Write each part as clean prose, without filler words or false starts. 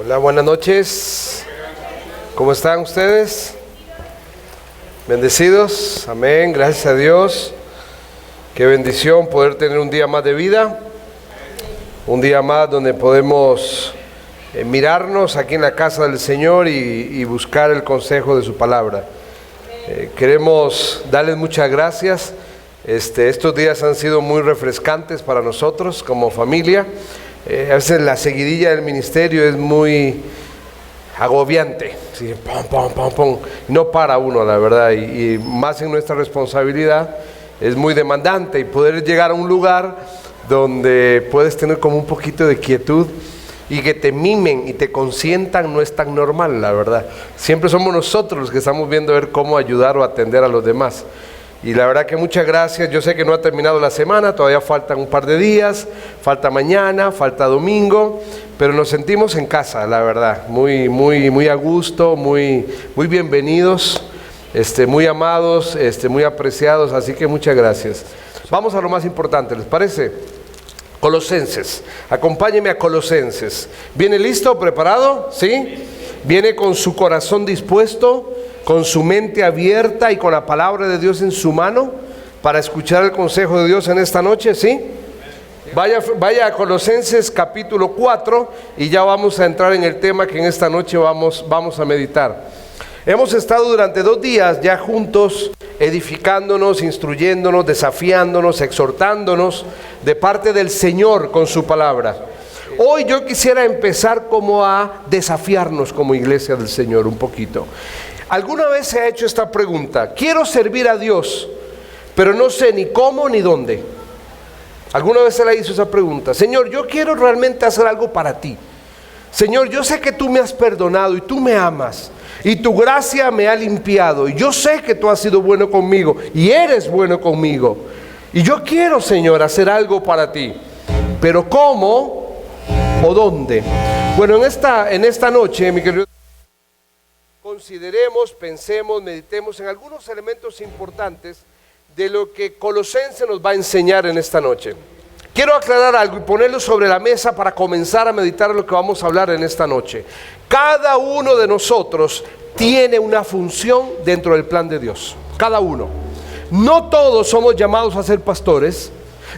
Hola, buenas noches. ¿Cómo están ustedes? Bendecidos, amén, gracias a Dios. Qué bendición poder tener un día más de vida, un día más donde podemos mirarnos aquí en la casa del Señor y buscar el consejo de su palabra. Queremos darles muchas gracias. Estos días han sido muy refrescantes para nosotros como familia. A veces la seguidilla del ministerio es muy agobiante, ¿sí? No para uno, la verdad, y más en nuestra responsabilidad es muy demandante, y poder llegar a un lugar donde puedes tener como un poquito de quietud y que te mimen y te consientan no es tan normal, la verdad. Siempre somos nosotros los que estamos viendo a ver cómo ayudar o atender a los demás. Y la verdad que muchas gracias. Yo sé que no ha terminado la semana, todavía faltan un par de días, falta mañana, falta domingo, pero nos sentimos en casa, la verdad, muy a gusto, muy bienvenidos, muy amados, muy apreciados, así que muchas gracias. Vamos a lo más importante, ¿les parece? Colosenses, acompáñeme a Colosenses. ¿Viene listo, preparado? ¿Sí? ¿Viene con su corazón dispuesto, con su mente abierta y con la palabra de Dios en su mano para escuchar el consejo de Dios en esta noche? ¿Sí? Vaya a Colosenses capítulo 4 y ya vamos a entrar en el tema que en esta noche vamos a meditar. Hemos estado durante 2 días ya juntos edificándonos, instruyéndonos, desafiándonos, exhortándonos de parte del Señor con su palabra. Hoy yo quisiera empezar como a desafiarnos como iglesia del Señor un poquito. ¿Alguna vez se ha hecho esta pregunta? Quiero servir a Dios, pero no sé ni cómo ni dónde. ¿Alguna vez se le hizo esa pregunta? Señor, yo quiero realmente hacer algo para ti. Señor, yo sé que tú me has perdonado y tú me amas y tu gracia me ha limpiado y yo sé que tú has sido bueno conmigo y eres bueno conmigo. Y yo quiero, Señor, hacer algo para ti, pero ¿cómo o dónde? Bueno, en esta noche, mi querido, consideremos, pensemos, meditemos en algunos elementos importantes de lo que Colosenses nos va a enseñar en esta noche. Quiero aclarar algo y ponerlo sobre la mesa para comenzar a meditar lo que vamos a hablar en esta noche. Cada uno de nosotros tiene una función dentro del plan de Dios. Cada uno. No todos somos llamados a ser pastores,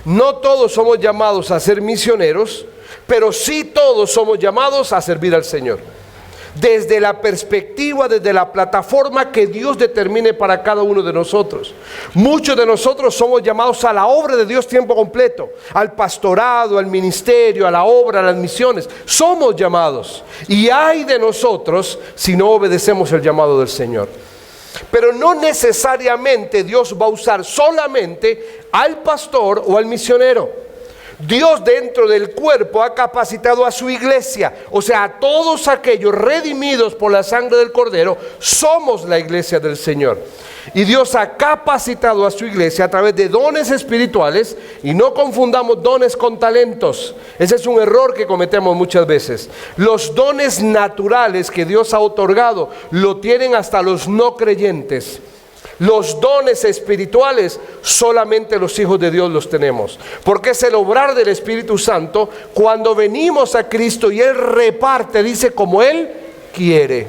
no todos somos llamados a ser misioneros, pero sí todos somos llamados a servir al Señor. Desde la perspectiva, desde la plataforma que Dios determine para cada uno de nosotros. Muchos de nosotros somos llamados a la obra de Dios tiempo completo, al pastorado, al ministerio, a la obra, a las misiones. Somos llamados, y ay de nosotros si no obedecemos el llamado del Señor. Pero no necesariamente Dios va a usar solamente al pastor o al misionero. Dios dentro del cuerpo ha capacitado a su iglesia, o sea, a todos aquellos redimidos por la sangre del Cordero. Somos la iglesia del Señor. Y Dios ha capacitado a su iglesia a través de dones espirituales, y no confundamos dones con talentos. Ese es un error que cometemos muchas veces. Los dones naturales que Dios ha otorgado lo tienen hasta los no creyentes. Los dones espirituales solamente los hijos de Dios los tenemos, porque es el obrar del Espíritu Santo cuando venimos a Cristo y Él reparte, dice, como Él quiere.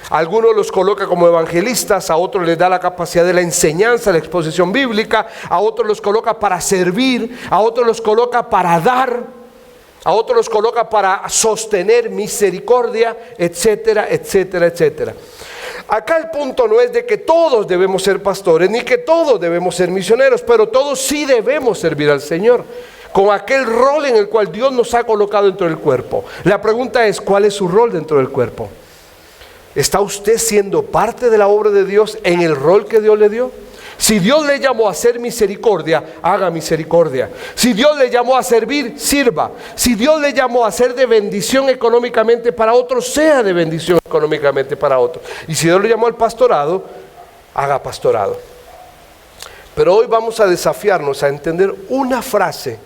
A algunos los coloca como evangelistas, a otros les da la capacidad de la enseñanza, la exposición bíblica, a otros los coloca para servir, a otros los coloca para dar, a otros los coloca para sostener misericordia, etcétera, etcétera, etcétera. Acá el punto no es de que todos debemos ser pastores, ni que todos debemos ser misioneros, pero todos sí debemos servir al Señor, con aquel rol en el cual Dios nos ha colocado dentro del cuerpo. La pregunta es, ¿cuál es su rol dentro del cuerpo? ¿Está usted siendo parte de la obra de Dios en el rol que Dios le dio? Si Dios le llamó a hacer misericordia, haga misericordia. Si Dios le llamó a servir, sirva. Si Dios le llamó a ser de bendición económicamente para otros, sea de bendición económicamente para otros. Y si Dios le llamó al pastorado, haga pastorado. Pero hoy vamos a desafiarnos a entender una frase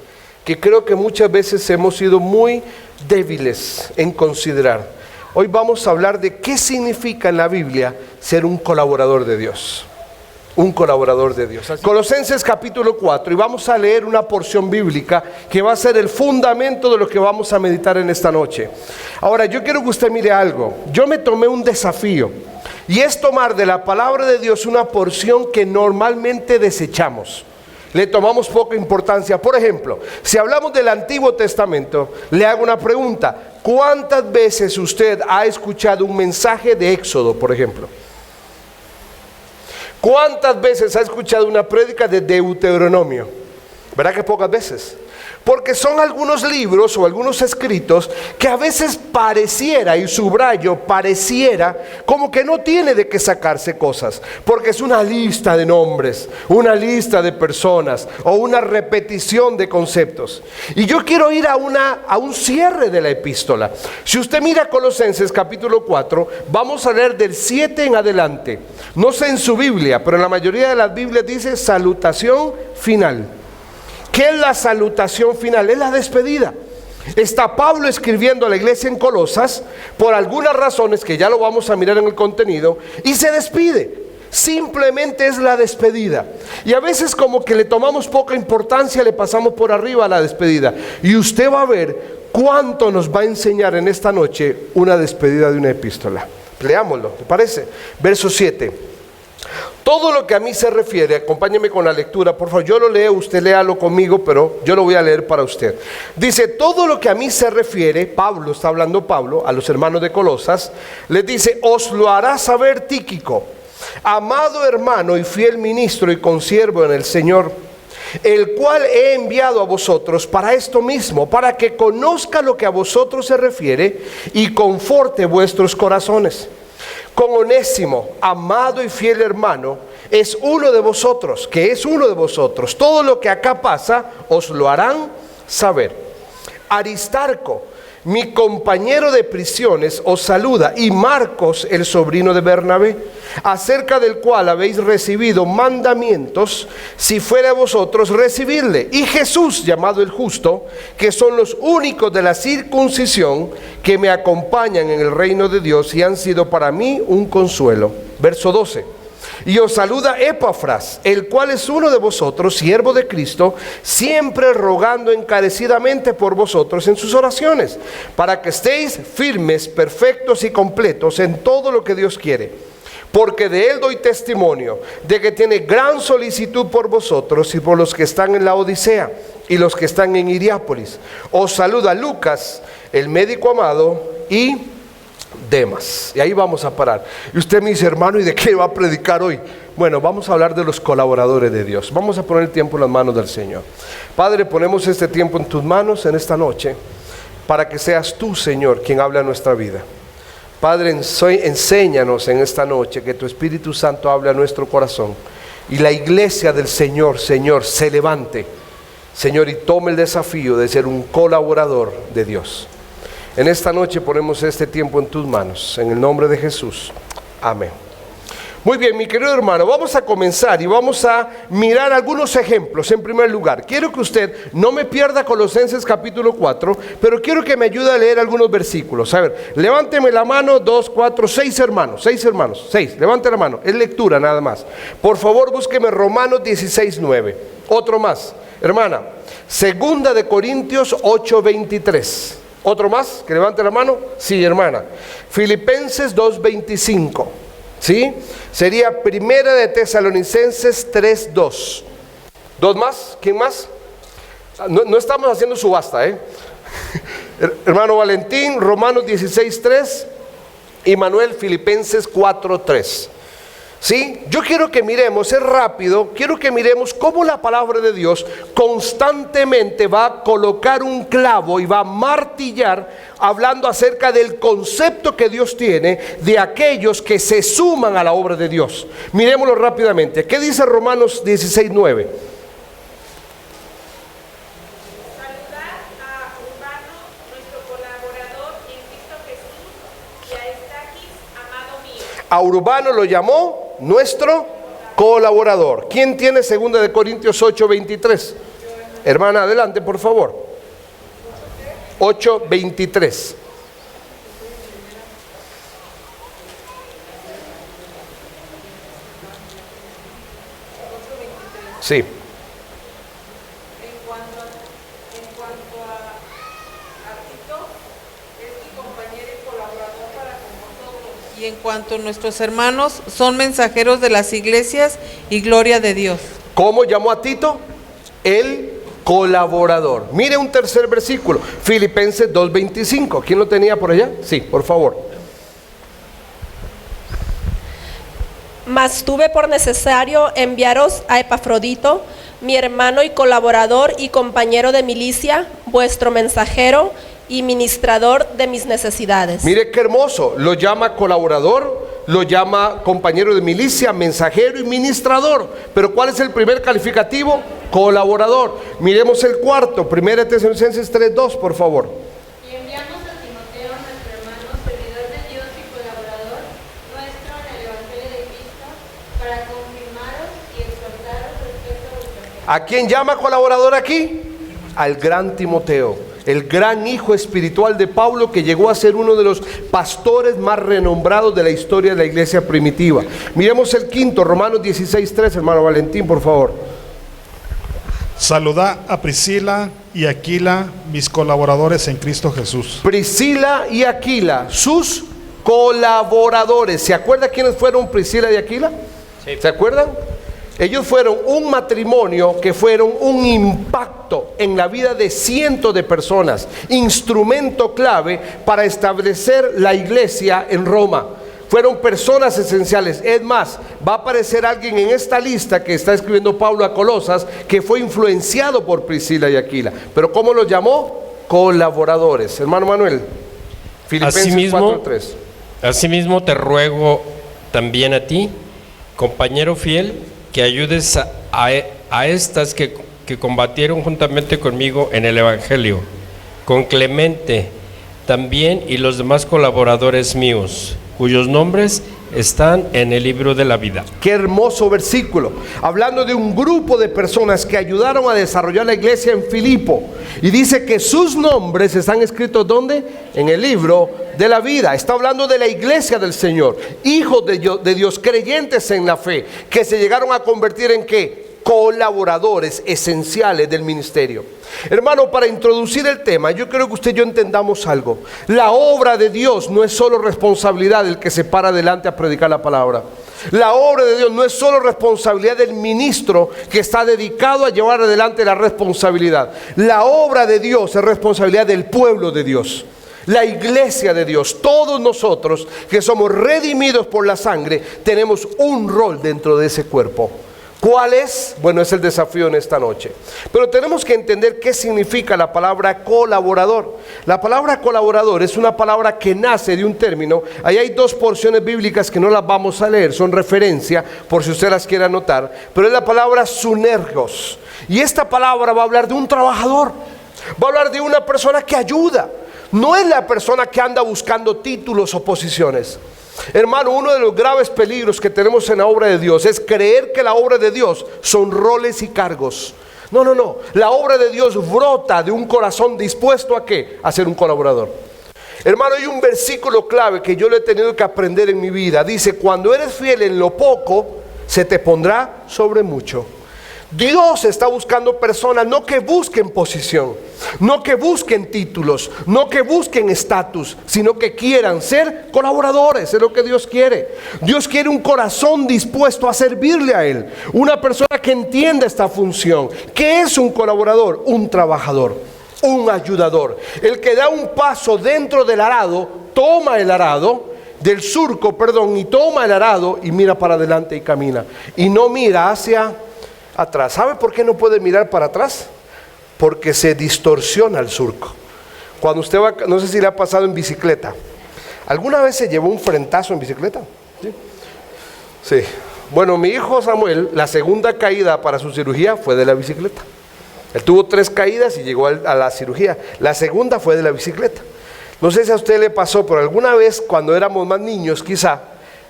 que creo que muchas veces hemos sido muy débiles en considerar. Hoy vamos a hablar de qué significa en la Biblia ser un colaborador de Dios. un colaborador de Dios. Colosenses capítulo 4, y vamos a leer una porción bíblica que va a ser el fundamento de lo que vamos a meditar en esta noche. Ahora, yo quiero que usted mire algo. Yo me tomé un desafío, y es tomar de la palabra de Dios una porción que normalmente desechamos. Le tomamos poca importancia. Por ejemplo, si hablamos del Antiguo Testamento, le hago una pregunta. ¿Cuántas veces usted ha escuchado un mensaje de Éxodo, por ejemplo? ¿Cuántas veces ha escuchado una prédica de Deuteronomio? ¿Verdad que pocas veces? Porque son algunos libros o algunos escritos que a veces pareciera, y subrayo, pareciera como que no tiene de qué sacarse cosas, porque es una lista de nombres, una lista de personas o una repetición de conceptos. Y yo quiero ir a un cierre de la epístola. Si usted mira Colosenses capítulo 4, vamos a leer del 7 en adelante. No sé en su Biblia, pero en la mayoría de las Biblias dice salutación final. ¿Qué es la salutación final? Es la despedida. Está Pablo escribiendo a la iglesia en Colosas por algunas razones que ya lo vamos a mirar en el contenido, y se despide. Simplemente es la despedida. Y a veces como que le tomamos poca importancia, le pasamos por arriba a la despedida. Y usted va a ver cuánto nos va a enseñar en esta noche una despedida de una epístola. Leámoslo, ¿te parece? Verso 7. Todo lo que a mí se refiere, acompáñeme con la lectura, por favor. Yo lo leo, usted léalo conmigo, pero yo lo voy a leer para usted. Dice, todo lo que a mí se refiere, Pablo, está hablando Pablo, a los hermanos de Colosas, les dice, os lo hará saber Tíquico, amado hermano y fiel ministro y consiervo en el Señor, el cual he enviado a vosotros para esto mismo, para que conozca lo que a vosotros se refiere y conforte vuestros corazones. Con Onésimo, amado y fiel hermano, es uno de vosotros, que es uno de vosotros. Todo lo que acá pasa, os lo harán saber. Aristarco, mi compañero de prisiones, os saluda, y Marcos, el sobrino de Bernabé, acerca del cual habéis recibido mandamientos, si fuera vosotros recibirle. Y Jesús, llamado el Justo, que son los únicos de la circuncisión que me acompañan en el reino de Dios y han sido para mí un consuelo. Verso 12. Y os saluda Epafras, el cual es uno de vosotros, siervo de Cristo, siempre rogando encarecidamente por vosotros en sus oraciones, para que estéis firmes, perfectos y completos en todo lo que Dios quiere. Porque de él doy testimonio de que tiene gran solicitud por vosotros y por los que están en la Odisea y los que están en Hiriápolis. Os saluda Lucas, el médico amado, y Demas. Y ahí vamos a parar. Y usted me dice, hermano, ¿y de qué va a predicar hoy? Bueno, vamos a hablar de los colaboradores de Dios. Vamos a poner el tiempo en las manos del Señor. Padre, ponemos este tiempo en tus manos en esta noche, para que seas tú, Señor, quien habla en nuestra vida. Padre, enséñanos en esta noche, que tu Espíritu Santo hable a nuestro corazón, y la iglesia del Señor, Señor, se levante, Señor, y tome el desafío de ser un colaborador de Dios. En esta noche ponemos este tiempo en tus manos, en el nombre de Jesús. Amén. Muy bien, mi querido hermano, vamos a comenzar y vamos a mirar algunos ejemplos. En primer lugar, quiero que usted no me pierda Colosenses capítulo 4, pero quiero que me ayude a leer algunos versículos. A ver, levánteme la mano, 2, 4, 6 hermanos, 6, levante la mano, es lectura nada más. Por favor, búsqueme Romanos 16, 9. Otro más, hermana, segunda de Corintios 8, 23. ¿Otro más? ¿Que levante la mano? Sí, hermana. Filipenses 2:25. ¿Sí? Sería primera de Tesalonicenses 3:2. ¿Dos más? ¿Quién más? No estamos haciendo subasta, ¿eh? Hermano Valentín, Romanos 16:3. Y Manuel, Filipenses 4:3. ¿Sí? Yo quiero que miremos, es rápido, quiero que miremos cómo la palabra de Dios constantemente va a colocar un clavo y va a martillar, hablando acerca del concepto que Dios tiene de aquellos que se suman a la obra de Dios. Miremoslo rápidamente. ¿Qué dice Romanos 16:9? A Urbano lo llamó nuestro colaborador. ¿Quién tiene 2 de Corintios 8:23? Hermana, adelante, por favor. 8:23. Sí. En cuanto a Tito, es mi compañero y colaborador para con vosotros. Y en cuanto a nuestros hermanos, son mensajeros de las iglesias y gloria de Dios. ¿Cómo llamó a Tito? El colaborador. Mire un tercer versículo, Filipenses 2:25. ¿Quién lo tenía por allá? Sí, por favor. Mas tuve por necesario enviaros a Epafrodito, mi hermano y colaborador y compañero de milicia, vuestro mensajero y ministrador de mis necesidades. Mire qué hermoso, lo llama colaborador, lo llama compañero de milicia, mensajero y ministrador. Pero ¿cuál es el primer calificativo? Colaborador. Miremos el cuarto, 1 Tesalonicenses 3:2, por favor. Y enviamos a Timoteo, nuestro hermano, servidor de Dios y colaborador nuestro en el Evangelio de Cristo, para confirmaros y exhortaros respecto a vuestra fe. ¿A quién llama colaborador aquí? Al gran Timoteo, el gran hijo espiritual de Pablo, que llegó a ser uno de los pastores más renombrados de la historia de la iglesia primitiva. Miremos el quinto, Romanos 16:3, hermano Valentín, por favor. Saludad a Priscila y Aquila, mis colaboradores en Cristo Jesús. Priscila y Aquila, sus colaboradores. ¿Se acuerda quiénes fueron Priscila y Aquila? Sí. ¿Se acuerdan? Ellos fueron un matrimonio que fueron un impacto en la vida de cientos de personas, instrumento clave para establecer la iglesia en Roma. Fueron personas esenciales. Es más, va a aparecer alguien en esta lista que está escribiendo Pablo a Colosas, que fue influenciado por Priscila y Aquila. Pero ¿cómo los llamó? Colaboradores. Hermano Manuel, Filipenses 4:3. Asimismo te ruego también a ti, compañero fiel, que ayudes a estas que combatieron juntamente conmigo en el Evangelio, con Clemente también y los demás colaboradores míos, cuyos nombres están en el libro de la vida. Qué hermoso versículo, hablando de un grupo de personas que ayudaron a desarrollar la iglesia en Filipo, y dice que sus nombres están escritos ¿dónde? En el libro de la vida. Está hablando de la iglesia del Señor, hijos de Dios, creyentes en la fe, que se llegaron a convertir en ¿qué? Colaboradores esenciales del ministerio. Hermano, para introducir el tema, yo creo que usted y yo entendamos algo. La obra de Dios no es solo responsabilidad del que se para adelante a predicar la palabra. La obra de Dios no es solo responsabilidad del ministro que está dedicado a llevar adelante la responsabilidad. La obra de Dios es responsabilidad del pueblo de Dios, la iglesia de Dios. Todos nosotros que somos redimidos por la sangre tenemos un rol dentro de ese cuerpo. ¿Cuál es? Bueno, es el desafío en esta noche. Pero tenemos que entender qué significa la palabra colaborador. La palabra colaborador es una palabra que nace de un término. Ahí hay dos porciones bíblicas que no las vamos a leer, son referencia por si usted las quiere anotar. Pero es la palabra sunergos. Y esta palabra va a hablar de un trabajador. Va a hablar de una persona que ayuda. No es la persona que anda buscando títulos o posiciones. Hermano, uno de los graves peligros que tenemos en la obra de Dios es creer que la obra de Dios son roles y cargos. No. La obra de Dios brota de un corazón dispuesto ¿a qué? A ser un colaborador. Hermano, hay un versículo clave que yo le he tenido que aprender en mi vida. Dice, cuando eres fiel en lo poco, se te pondrá sobre mucho. Dios está buscando personas no que busquen posición, no que busquen títulos, no que busquen estatus, sino que quieran ser colaboradores. Es lo que Dios quiere. Dios quiere un corazón dispuesto a servirle a Él, una persona que entienda esta función. ¿Qué es un colaborador? Un trabajador, un ayudador, el que da un paso dentro del arado, toma el arado del surco, y toma el arado y mira para adelante y camina, y no mira hacia atrás. ¿Sabe por qué no puede mirar para atrás? Porque se distorsiona el surco. Cuando usted va, no sé si le ha pasado en bicicleta, ¿alguna vez se llevó un frentazo en bicicleta? Sí. Bueno, mi hijo Samuel, la segunda caída para su cirugía fue de la bicicleta. Él tuvo 3 caídas y llegó a la cirugía. La segunda fue de la bicicleta. No sé si a usted le pasó, pero alguna vez cuando éramos más niños quizá,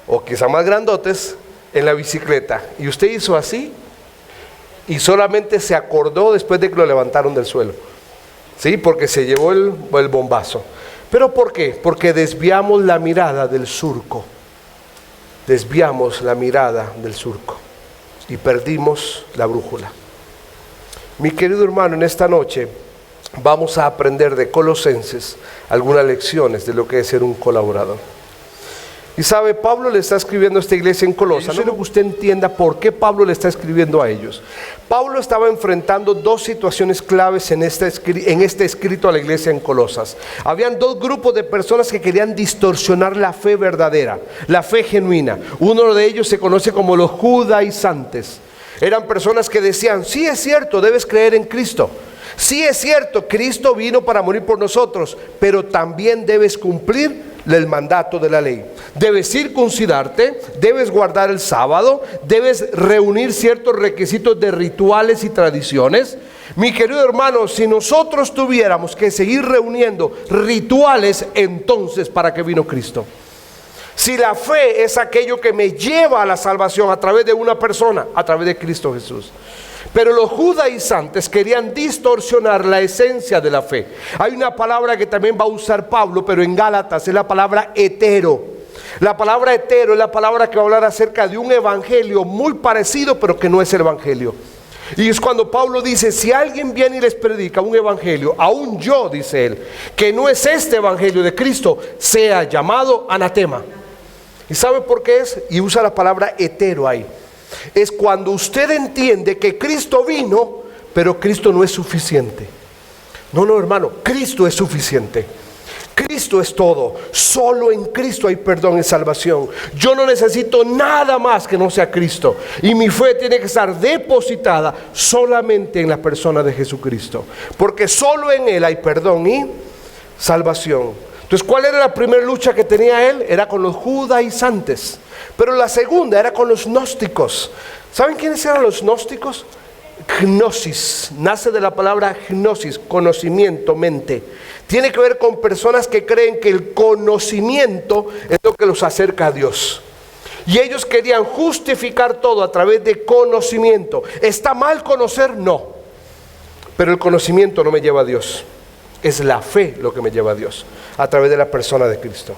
o quizá más grandotes, en la bicicleta, y usted hizo así, y solamente se acordó después de que lo levantaron del suelo. Sí, porque se llevó el bombazo. ¿Pero por qué? Porque desviamos la mirada del surco. Desviamos la mirada del surco. y perdimos la brújula. Mi querido hermano, en esta noche vamos a aprender de Colosenses algunas lecciones de lo que es ser un colaborador. Y sabe, Pablo le está escribiendo a esta iglesia en Colosas. No quiero que usted entienda por qué Pablo le está escribiendo a ellos. Pablo estaba enfrentando dos situaciones claves en este escrito a la iglesia en Colosas. Habían dos grupos de personas que querían distorsionar la fe verdadera, la fe genuina. Uno de ellos se conoce como los judaizantes. Eran personas que decían, sí es cierto, debes creer en Cristo. Sí es cierto, Cristo vino para morir por nosotros, pero también debes cumplir el mandato de la ley. Debes circuncidarte, debes guardar el sábado, debes reunir ciertos requisitos de rituales y tradiciones. Mi querido hermano, si nosotros tuviéramos que seguir reuniendo rituales, entonces ¿para qué vino Cristo? Si la fe es aquello que me lleva a la salvación a través de una persona, a través de Cristo Jesús. Pero los judaizantes querían distorsionar la esencia de la fe. Hay una palabra que también va a usar Pablo, pero en Gálatas es la palabra hetero. La palabra hetero es la palabra que va a hablar acerca de un evangelio muy parecido, pero que no es el evangelio. Y es cuando Pablo dice, si alguien viene y les predica un evangelio, aún yo, dice él, que no es este evangelio de Cristo, sea llamado anatema. ¿Y sabe por qué es? Y usa la palabra hetero ahí. Es cuando usted entiende que Cristo vino, pero Cristo no es suficiente. No, hermano, Cristo es suficiente. Cristo es todo. Solo en Cristo hay perdón y salvación. Yo no necesito nada más que no sea Cristo. Y mi fe tiene que estar depositada solamente en la persona de Jesucristo. Porque solo en Él hay perdón y salvación. Entonces, ¿cuál era la primera lucha que tenía él? Era con los judaizantes. Pero la segunda era con los gnósticos. ¿Saben quiénes eran los gnósticos? Gnosis, nace de la palabra gnosis, conocimiento, mente. Tiene que ver con personas que creen que el conocimiento es lo que los acerca a Dios. Y ellos querían justificar todo a través de conocimiento. ¿Está mal conocer? No. Pero el conocimiento no me lleva a Dios. Es la fe lo que me lleva a Dios, a través de la persona de Cristo.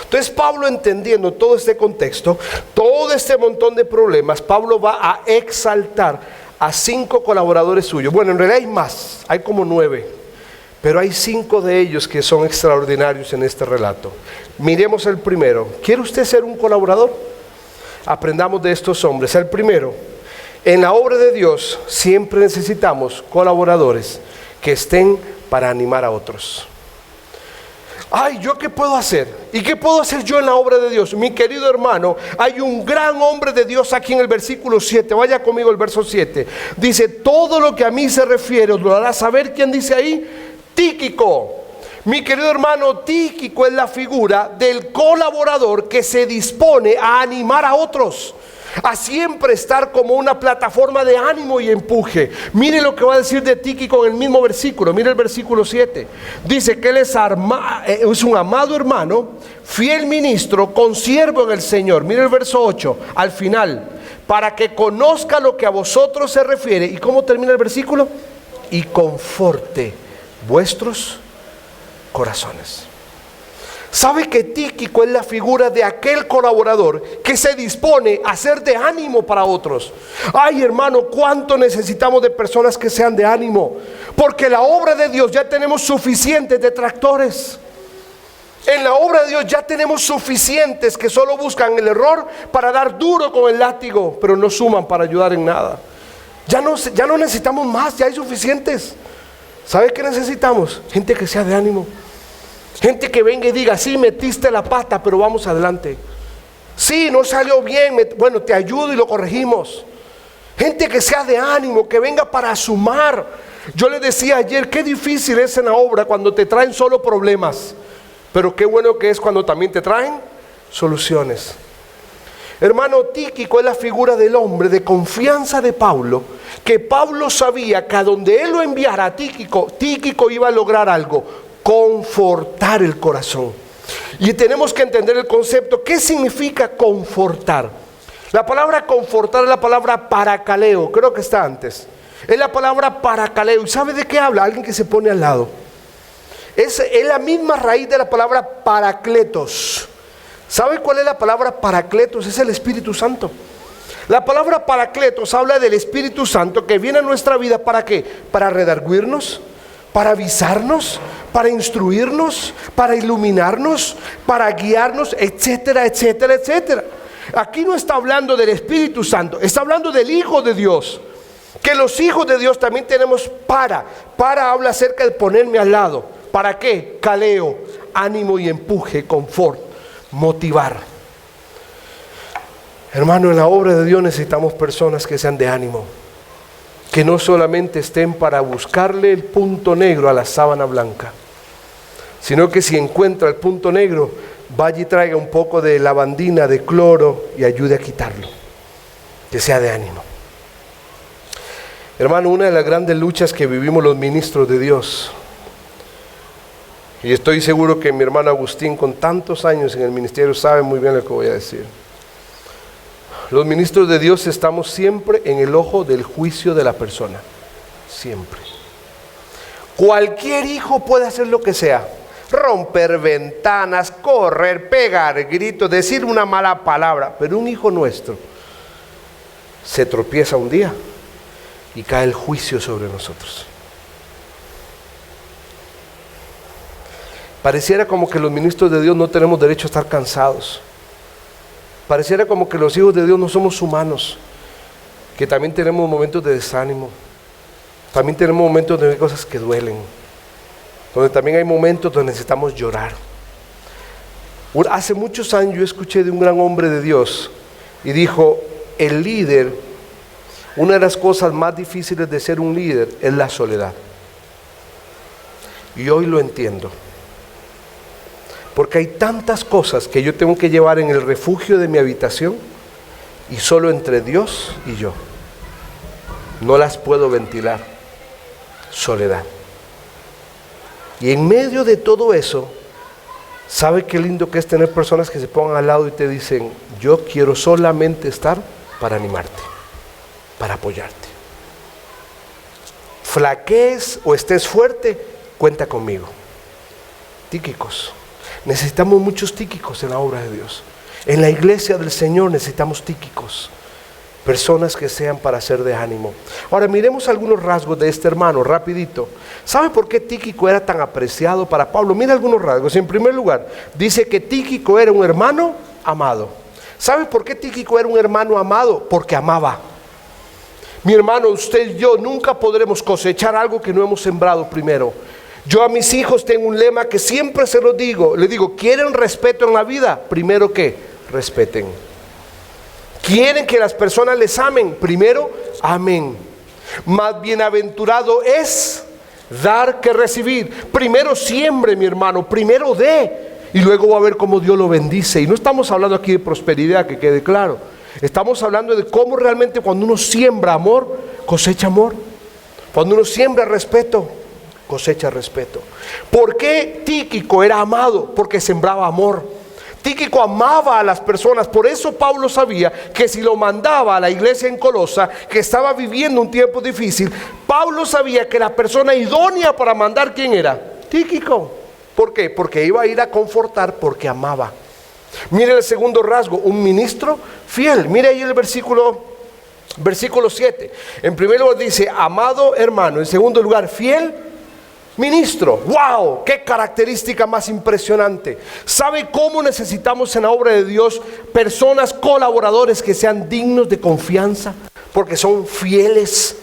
Entonces Pablo, entendiendo todo este contexto, todo este montón de problemas, Pablo va a exaltar a 5 colaboradores suyos. Bueno, en realidad hay más, hay como 9, pero hay 5 de ellos que son extraordinarios en este relato. Miremos el primero. ¿Quiere usted ser un colaborador? Aprendamos de estos hombres. El primero, en la obra de Dios siempre necesitamos colaboradores que estén para animar a otros. Ay, ¿yo qué puedo hacer? ¿Y qué puedo hacer yo en la obra de Dios? Mi querido hermano, hay un gran hombre de Dios aquí en el versículo 7. Vaya conmigo el verso 7. Dice, todo lo que a mí se refiere, os lo hará saber. ¿Quién dice ahí? Tíquico. Mi querido hermano, Tíquico es la figura del colaborador que se dispone a animar a otros, a siempre estar como una plataforma de ánimo y empuje. Mire lo que va a decir de Tíquico en el mismo versículo. Mire el versículo 7. Dice que él es un amado hermano, fiel ministro, consiervo en el Señor. Mire el verso 8, al final, para que conozca lo que a vosotros se refiere. ¿Y cómo termina el versículo? Y conforte vuestros corazones. ¿Sabe que Tíquico es la figura de aquel colaborador que se dispone a ser de ánimo para otros? Ay, hermano, cuánto necesitamos de personas que sean de ánimo, porque la obra de Dios ya tenemos suficientes detractores. En la obra de Dios ya tenemos suficientes que solo buscan el error para dar duro con el látigo, pero no suman para ayudar en nada. Ya no necesitamos más, ya hay suficientes. ¿Sabe qué necesitamos? Gente que sea de ánimo. Gente que venga y diga, sí, metiste la pata, pero vamos adelante. Sí, no salió bien, bueno, te ayudo y lo corregimos. Gente que sea de ánimo, que venga para sumar. Yo le decía ayer, qué difícil es en la obra cuando te traen solo problemas, pero qué bueno que es cuando también te traen soluciones. Hermano, Tíquico es la figura del hombre de confianza de Pablo, que Pablo sabía que a donde él lo enviara a Tíquico, Tíquico iba a lograr algo: confortar el corazón. Y tenemos que entender el concepto. ¿Qué significa confortar? La palabra confortar es la palabra paracaleo, creo que está antes. Es la palabra paracaleo. ¿Y sabe de qué habla? Alguien que se pone al lado. Es la misma raíz de la palabra paracletos. ¿Sabe cuál es la palabra paracletos? Es el Espíritu Santo. La palabra paracletos habla del Espíritu Santo que viene a nuestra vida, ¿para qué? Para redarguirnos, para avisarnos, para instruirnos, para iluminarnos, para guiarnos, etcétera, etcétera, etcétera. Aquí no está hablando del Espíritu Santo, está hablando del Hijo de Dios. Que los hijos de Dios también tenemos para habla acerca de ponerme al lado. ¿Para qué? Caleo, ánimo y empuje, confort, motivar. Hermano, en la obra de Dios necesitamos personas que sean de ánimo, que no solamente estén para buscarle el punto negro a la sábana blanca, sino que si encuentra el punto negro, vaya y traiga un poco de lavandina, de cloro y ayude a quitarlo, que sea de ánimo. Hermano, una de las grandes luchas que vivimos los ministros de Dios, y estoy seguro que mi hermano Agustín, con tantos años en el ministerio, sabe muy bien lo que voy a decir. Los ministros de Dios estamos siempre en el ojo del juicio de la persona, siempre. Cualquier hijo puede hacer lo que sea, romper ventanas, correr, pegar gritos, decir una mala palabra, pero un hijo nuestro se tropieza un día y cae el juicio sobre nosotros. Pareciera como que los ministros de Dios no tenemos derecho a estar cansados. Pareciera como que los hijos de Dios no somos humanos, que también tenemos momentos de desánimo, también tenemos momentos donde hay cosas que duelen, donde también hay momentos donde necesitamos llorar. Hace muchos años yo escuché de un gran hombre de Dios y dijo, el líder, una de las cosas más difíciles de ser un líder es la soledad. Y hoy lo entiendo. Porque hay tantas cosas que yo tengo que llevar en el refugio de mi habitación y solo entre Dios y yo. No las puedo ventilar. Soledad. Y en medio de todo eso, ¿sabe qué lindo que es tener personas que se pongan al lado y te dicen, yo quiero solamente estar para animarte, para apoyarte? Flaquees o estés fuerte, cuenta conmigo. Tíquicos. Necesitamos muchos tíquicos en la obra de Dios. En la iglesia del Señor necesitamos tíquicos, personas que sean para ser de ánimo. Ahora miremos algunos rasgos de este hermano, rapidito. ¿Sabe por qué Tíquico era tan apreciado para Pablo? Mira algunos rasgos. En primer lugar, dice que Tíquico era un hermano amado. ¿Sabe por qué Tíquico era un hermano amado? Porque amaba. Mi hermano, usted y yo nunca podremos cosechar algo que no hemos sembrado primero. Yo a mis hijos tengo un lema que siempre se los digo. Les digo, ¿quieren respeto en la vida? Primero que respeten. ¿Quieren que las personas les amen? Primero, amen. Más bienaventurado es dar que recibir. Primero siembre, mi hermano, primero dé. Y luego va a ver cómo Dios lo bendice. Y no estamos hablando aquí de prosperidad, que quede claro. Estamos hablando de cómo realmente cuando uno siembra amor, cosecha amor. Cuando uno siembra respeto, cosecha respeto. ¿Por qué Tíquico era amado? Porque sembraba amor. Tíquico amaba a las personas. Por eso Pablo sabía que si lo mandaba a la iglesia en Colosa, que estaba viviendo un tiempo difícil, Pablo sabía que la persona idónea para mandar, ¿quién era? Tíquico. ¿Por qué? Porque iba a ir a confortar, porque amaba. Mire el segundo rasgo, un ministro fiel. Mire ahí el versículo 7. En primer lugar dice, amado hermano. En segundo lugar, fiel ministro. ¡Wow! ¡Qué característica más impresionante! ¿Sabe cómo necesitamos en la obra de Dios personas, colaboradores que sean dignos de confianza? Porque son fieles.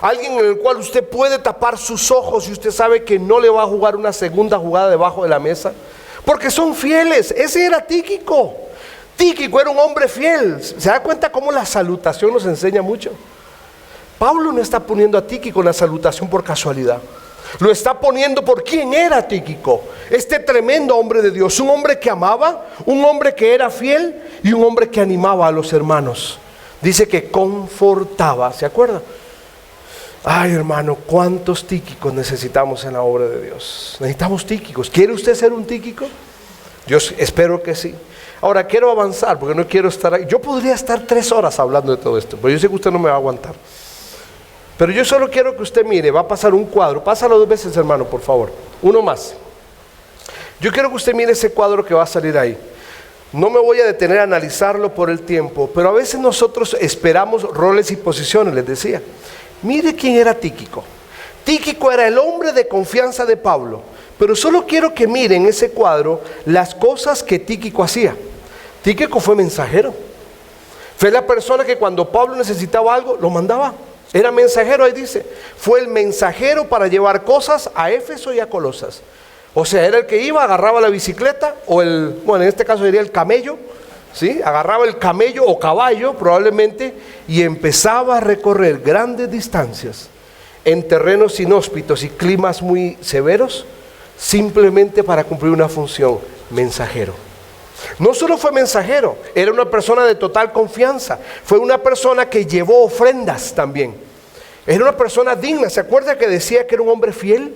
Alguien en el cual usted puede tapar sus ojos y usted sabe que no le va a jugar una segunda jugada debajo de la mesa. Porque son fieles. Ese era Tíquico. Tíquico era un hombre fiel. ¿Se da cuenta cómo la salutación nos enseña mucho? Pablo no está poniendo a Tíquico en la salutación por casualidad. Lo está poniendo por quién era Tíquico. Este tremendo hombre de Dios. Un hombre que amaba, un hombre que era fiel y un hombre que animaba a los hermanos. Dice que confortaba. ¿Se acuerda? Ay, hermano, ¿cuántos Tíquicos necesitamos en la obra de Dios? Necesitamos Tíquicos. ¿Quiere usted ser un Tíquico? Yo espero que sí. Ahora quiero avanzar porque no quiero estar ahí. Yo podría estar 3 horas hablando de todo esto, pero yo sé que usted no me va a aguantar. Pero yo solo quiero que usted mire, va a pasar un cuadro. Pásalo 2 veces, hermano, por favor. Uno más. Yo quiero que usted mire ese cuadro que va a salir ahí. No me voy a detener a analizarlo por el tiempo, pero a veces nosotros esperamos roles y posiciones, les decía. Mire quién era Tíquico. Tíquico era el hombre de confianza de Pablo, pero solo quiero que miren ese cuadro las cosas que Tíquico hacía. Tíquico fue mensajero. Fue la persona que cuando Pablo necesitaba algo, lo mandaba. Era mensajero, ahí dice. Fue el mensajero para llevar cosas a Éfeso y a Colosas. O sea, era el que iba, agarraba la bicicleta, o en este caso sería el camello, ¿sí? Agarraba el camello o caballo probablemente, y empezaba a recorrer grandes distancias en terrenos inhóspitos y climas muy severos, simplemente para cumplir una función, mensajero. No solo fue mensajero, era una persona de total confianza, fue una persona que llevó ofrendas también. Era una persona digna. ¿Se acuerda que decía que era un hombre fiel?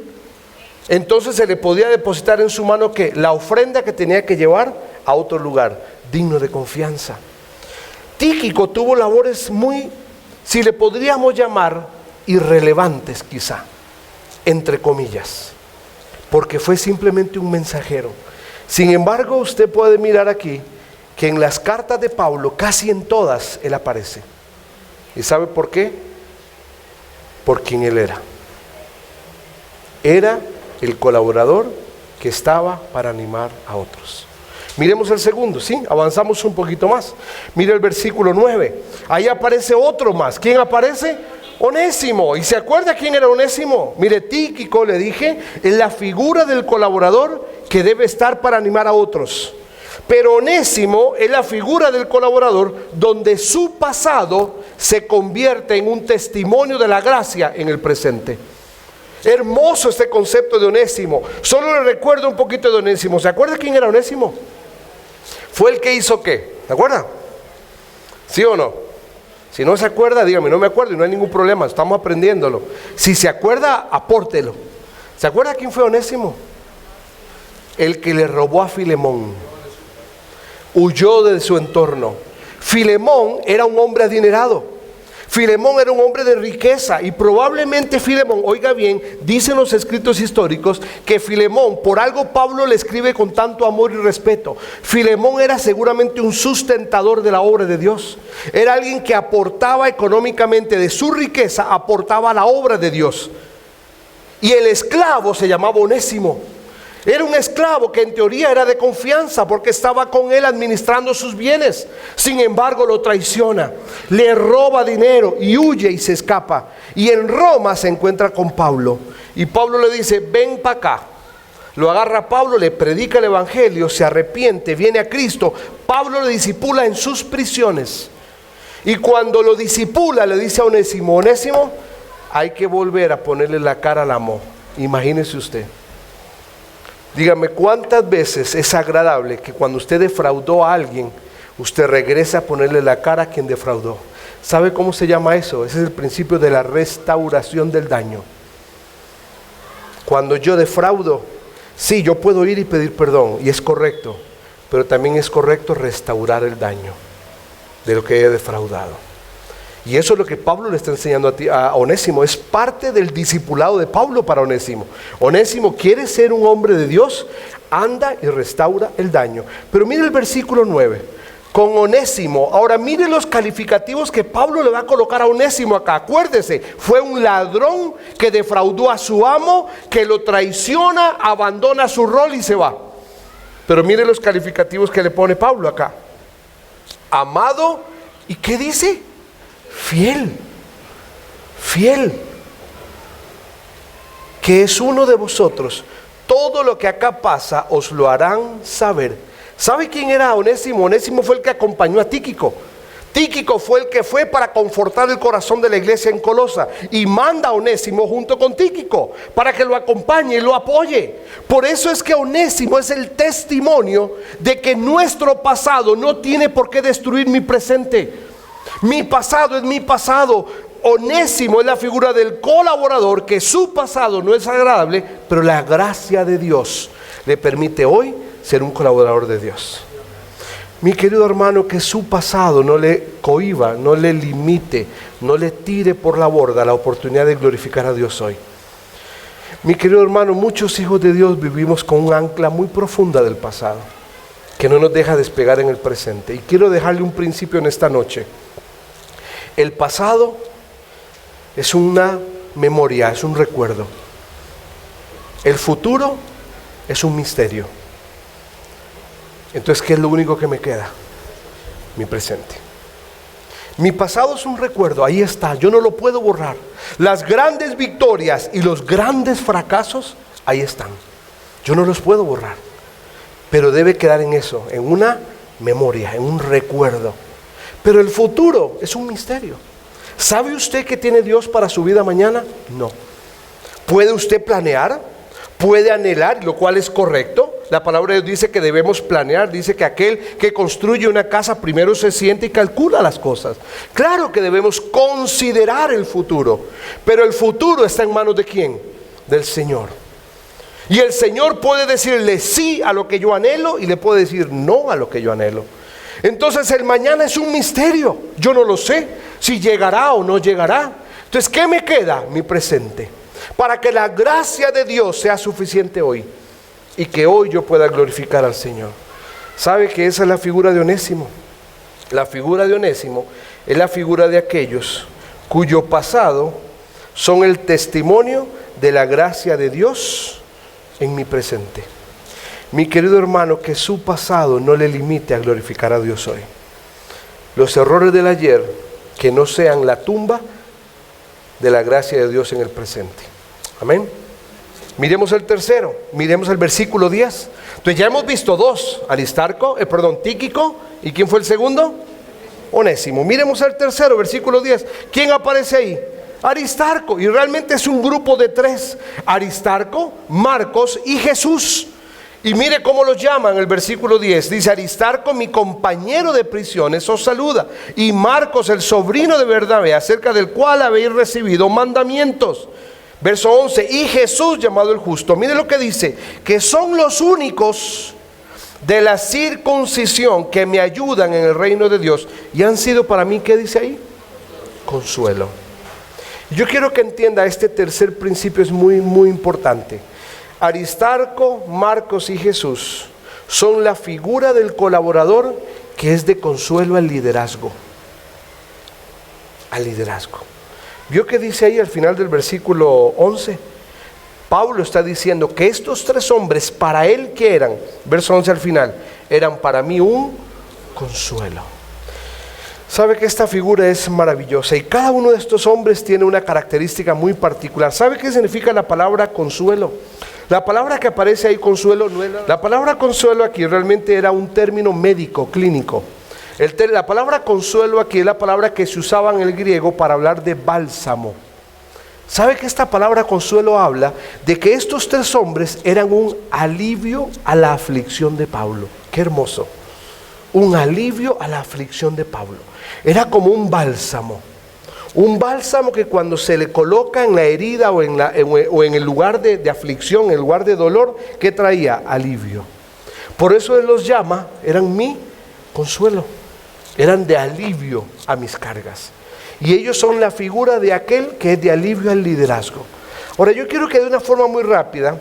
Entonces se le podía depositar en su mano que la ofrenda que tenía que llevar a otro lugar, digno de confianza. Tíquico tuvo labores muy, si le podríamos llamar, irrelevantes quizá, entre comillas, porque fue simplemente un mensajero. Sin embargo, usted puede mirar aquí que en las cartas de Pablo, casi en todas, él aparece. ¿Y sabe por qué? Por quien él era. Era el colaborador que estaba para animar a otros. Miremos el segundo, ¿sí? Avanzamos un poquito más. Mire el versículo 9. Ahí aparece otro más. ¿Quién aparece? Onésimo. ¿Y se acuerda quién era Onésimo? Mire, Tíquico, le dije, es la figura del colaborador que debe estar para animar a otros. Pero Onésimo es la figura del colaborador donde su pasado se convierte en un testimonio de la gracia en el presente. Hermoso este concepto de Onésimo. Solo le recuerdo un poquito de Onésimo. ¿Se acuerda quién era Onésimo? Fue el que hizo ¿qué? ¿Se acuerda? ¿Sí o no? Si no se acuerda, dígame, no me acuerdo y no hay ningún problema, estamos aprendiéndolo. Si se acuerda, apórtelo. ¿Se acuerda quién fue Onésimo? El que le robó a Filemón. Huyó de su entorno. Filemón era un hombre adinerado. Filemón era un hombre de riqueza y probablemente Filemón, oiga bien, dicen los escritos históricos que Filemón, por algo Pablo le escribe con tanto amor y respeto, Filemón era seguramente un sustentador de la obra de Dios. Era alguien que aportaba económicamente de su riqueza, aportaba a la obra de Dios. Y el esclavo se llamaba Onésimo. Era un esclavo que en teoría era de confianza porque estaba con él administrando sus bienes. Sin embargo, lo traiciona, le roba dinero y huye y se escapa. Y en Roma se encuentra con Pablo. Y Pablo le dice, ven para acá. Lo agarra Pablo, le predica el evangelio, se arrepiente, viene a Cristo. Pablo le discipula en sus prisiones. Y cuando lo discipula, le dice a Onésimo, Onésimo, hay que volver a ponerle la cara al amo. Imagínese usted. Dígame, ¿cuántas veces es agradable que cuando usted defraudó a alguien, usted regresa a ponerle la cara a quien defraudó? ¿Sabe cómo se llama eso? Ese es el principio de la restauración del daño. Cuando yo defraudo, sí, yo puedo ir y pedir perdón, y es correcto, pero también es correcto restaurar el daño de lo que he defraudado. Y eso es lo que Pablo le está enseñando a Onésimo. Es parte del discipulado de Pablo para Onésimo. Onésimo quiere ser un hombre de Dios, anda y restaura el daño. Pero mire el versículo 9. Con Onésimo, ahora mire los calificativos que Pablo le va a colocar a Onésimo acá. Acuérdese, fue un ladrón que defraudó a su amo, que lo traiciona, abandona su rol y se va. Pero mire los calificativos que le pone Pablo acá. Amado, ¿y qué dice? Fiel, fiel, que es uno de vosotros. Todo lo que acá pasa os lo harán saber. ¿Sabe quién era Onésimo? Onésimo fue el que acompañó a Tíquico. Tíquico fue el que fue para confortar el corazón de la iglesia en Colosa y manda a Onésimo junto con Tíquico para que lo acompañe y lo apoye. Por eso es que Onésimo es el testimonio de que nuestro pasado no tiene por qué destruir mi presente. Mi pasado es mi pasado. Onésimo es la figura del colaborador que su pasado no es agradable, pero la gracia de Dios le permite hoy ser un colaborador de Dios. Mi querido hermano, que su pasado no le cohíba, no le limite, no le tire por la borda la oportunidad de glorificar a Dios hoy. Mi querido hermano, muchos hijos de Dios vivimos con un ancla muy profunda del pasado. que no nos deja despegar en el presente. Y quiero dejarle un principio en esta noche. El pasado es una memoria, es un recuerdo. El futuro es un misterio. Entonces, ¿qué es lo único que me queda? Mi presente. Mi pasado es un recuerdo, ahí está, yo no lo puedo borrar. Las grandes victorias y los grandes fracasos, ahí están. Yo no los puedo borrar. Pero debe quedar en eso, en una memoria, en un recuerdo. Pero el futuro es un misterio. ¿Sabe usted qué tiene Dios para su vida mañana? No. ¿Puede usted planear? ¿Puede anhelar? Lo cual es correcto. La palabra de Dios dice que debemos planear. Dice que aquel que construye una casa primero se siente y calcula las cosas. Claro que debemos considerar el futuro. Pero el futuro está en manos ¿de quién? Del Señor. Y el Señor puede decirle sí a lo que yo anhelo y le puede decir no a lo que yo anhelo. Entonces el mañana es un misterio. Yo no lo sé si llegará o no llegará. Entonces, ¿qué me queda? Mi presente. Para que la gracia de Dios sea suficiente hoy y que hoy yo pueda glorificar al Señor. ¿Sabe que esa es la figura de Onésimo? La figura de Onésimo es la figura de aquellos cuyo pasado son el testimonio de la gracia de Dios en mi presente. Mi querido hermano, que su pasado no le limite a glorificar a Dios hoy. Los errores del ayer que no sean la tumba de la gracia de Dios en el presente. Amén. Miremos el tercero, miremos el versículo 10. Entonces ya hemos visto dos, Tíquico, ¿y quién fue el segundo? Onésimo. Miremos el tercero, versículo 10. ¿Quién aparece ahí? Aristarco, y realmente es un grupo de tres: Aristarco, Marcos y Jesús. Y mire cómo los llaman, el versículo 10, dice: Aristarco, mi compañero de prisiones, os saluda, y Marcos, el sobrino de Bernabé, acerca del cual habéis recibido mandamientos. Verso 11, y Jesús, llamado el justo. Mire lo que dice, que son los únicos de la circuncisión que me ayudan en el reino de Dios, y han sido para mí, ¿qué dice ahí? Consuelo. Yo quiero que entienda, este tercer principio es muy, muy importante. Aristarco, Marcos y Jesús son la figura del colaborador que es de consuelo al liderazgo. Al liderazgo. ¿Vio que dice ahí al final del versículo 11? Pablo está diciendo que estos tres hombres, para él, ¿qué eran? Verso 11 al final, eran para mí un consuelo. Sabe que esta figura es maravillosa y cada uno de estos hombres tiene una característica muy particular. ¿Sabe qué significa la palabra consuelo? La palabra que aparece ahí, consuelo, no era... La palabra consuelo aquí realmente era un término médico, clínico. La palabra consuelo aquí es la palabra que se usaba en el griego para hablar de bálsamo. ¿Sabe que esta palabra consuelo habla de que estos tres hombres eran un alivio a la aflicción de Pablo? ¡Qué hermoso! Un alivio a la aflicción de Pablo. Era como un bálsamo. Un bálsamo que cuando se le coloca en la herida o en el lugar de aflicción, en el lugar de dolor, ¿qué traía? Alivio. Por eso él los llama, eran mi consuelo. Eran de alivio a mis cargas. Y ellos son la figura de aquel que es de alivio al liderazgo. Ahora yo quiero que de una forma muy rápida